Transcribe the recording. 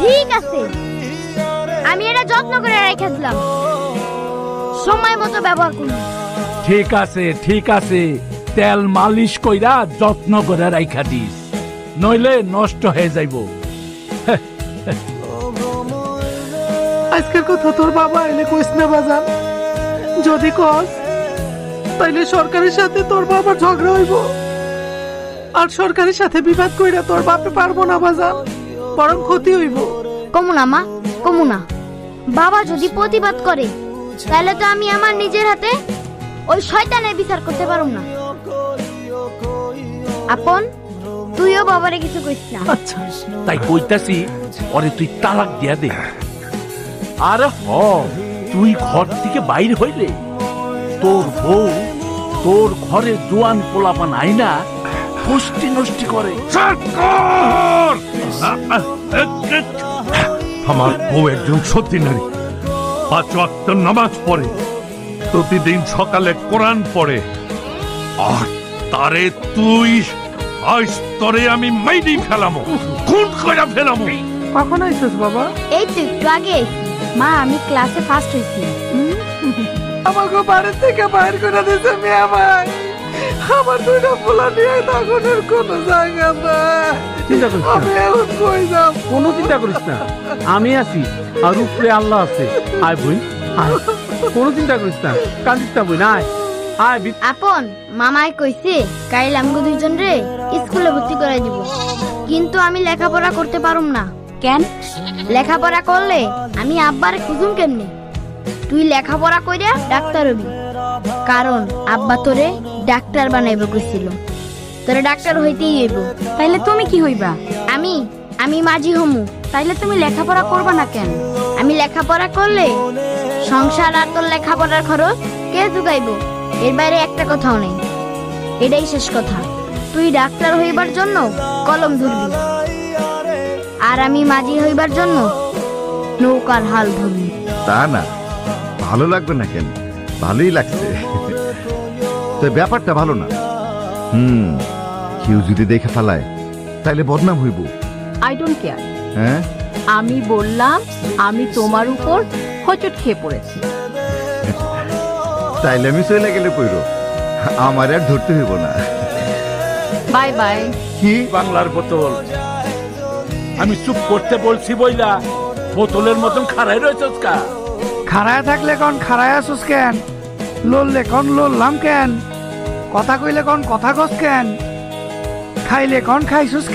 ঠিক আছে, আমি এটা যত্ন করে রেখে দিলাম, সময় মতো ব্যবহার করব। ঠিক আছে ঠিক আছে, তেল মালিশ কইরা যত্ন করে রাইখা দিস, নইলে নষ্ট হয়ে যাইব। আজকের কথা তোর বাবা এলে কইস না বাজান, যদি কস তাইলে সরকারের সাথে তোর বাবার ঝগড়া হইব, আর সরকারের সাথে বিবাদ কইরা তোর বাপে পারবো না বাজান, বরং ক্ষতি হইব। কমুনা মা, কমুনা। বাবা যদি প্রতিবাদ করে তাহলে তো আমি আমার নিজের হাতে ওই শয়তানের বিচার করতে পারুম না। আপন, তুইও বাবারে কিছু কইস না। আচ্ছা, তাই কইতাছি ওরে তুই তালাক দিয়া দে। আর তুই ঘর থেকে বাইর হইলে তোর বউ তোর ঘরে জোয়ান পোলাপান আইনা ফষ্টি নষ্টি করে। আমার বউ একজন সত্যি নারী, 5 ওয়াক্ত নামাজ পড়ে, প্রতিদিন সকালে কোরআন পড়ে, আর তারে তুই আজ তরে আমি মাইরি ফেলামো, খুন করে ফেলামো। কখন আইছিস বাবা? এই তো একটু আগে আইছি। মা, আমি ক্লাসে ফার্স্ট হইছি। আমাকে বাড়ি থেকে বাইর করে দিয়েছে মেয়ে ভাই, আমার দুইটা পোলা নিয়ে তখনের কোনো জায়গা নাই। চিন্তা করিস আমি না, এখন কই যাব? কোনো চিন্তা করিস না, আমি আছি আর উপরে আল্লাহ আছে। আয় বই, আয়, কোনো চিন্তা করিস না, কান্দিস না বই, না আয় আয়। আপন, মামাই কইছে কাইল আমগো দুইজন রে স্কুলে ভর্তি করাই দিব, কিন্তু আমি লেখাপড়া করতে পারুম না। কেন? লেখাপড়া করলে আমি আব্বারে খুঁজুম কেমনে? তুই লেখাপড়া কইরা ডাক্তার হবি, কারণ আব্বা তোরে ডাক্তার বানাইব কইছিল। তোরে ডাক্তার হইতেই হইব। তাইলে তুমি কি হইবা? আমি মাঝি হমু। তাইলে তুমি লেখাপড়া করবা না কেন? আমি লেখাপড়া করলে সংসার আর তোর লেখাপড়ার খরচ কে জুগাইব? এর বাইরে একটা কথাও নেই, এটাই শেষ কথা। তুই ডাক্তার হইবার জন্য কলম ধরবি, আর আমি মাঝি হইবার জন্য নৌকার হাল ধরবি। তা না, ভালো লাগবে না কেন? ভালোই লাগছে, তো ব্যাপারটা ভালো না। কেউ যদি দেখে ফেলায় তাইলে বদনাম হইব। I don't care. হ্যাঁ, আমি বললাম আমি তোমার উপর হোঁচট খেয়ে পড়েছি। তাইলে আমি চলে গেলে কইরো, আমার আর ধরতে হইব না। Bye bye. কি বাংলার বোতল, আমি চুপ করতে বলছি বইলা বোতলের মতন খাড়াই রয়েছস কা? খাড়ায় থাকলে কোন খাড়ায় আসুস কেন? লড়লে কোন লড়লাম কেন? কথা কইলে কোন কথা কস কেন? খাইলে কোন খাইছুস কেন?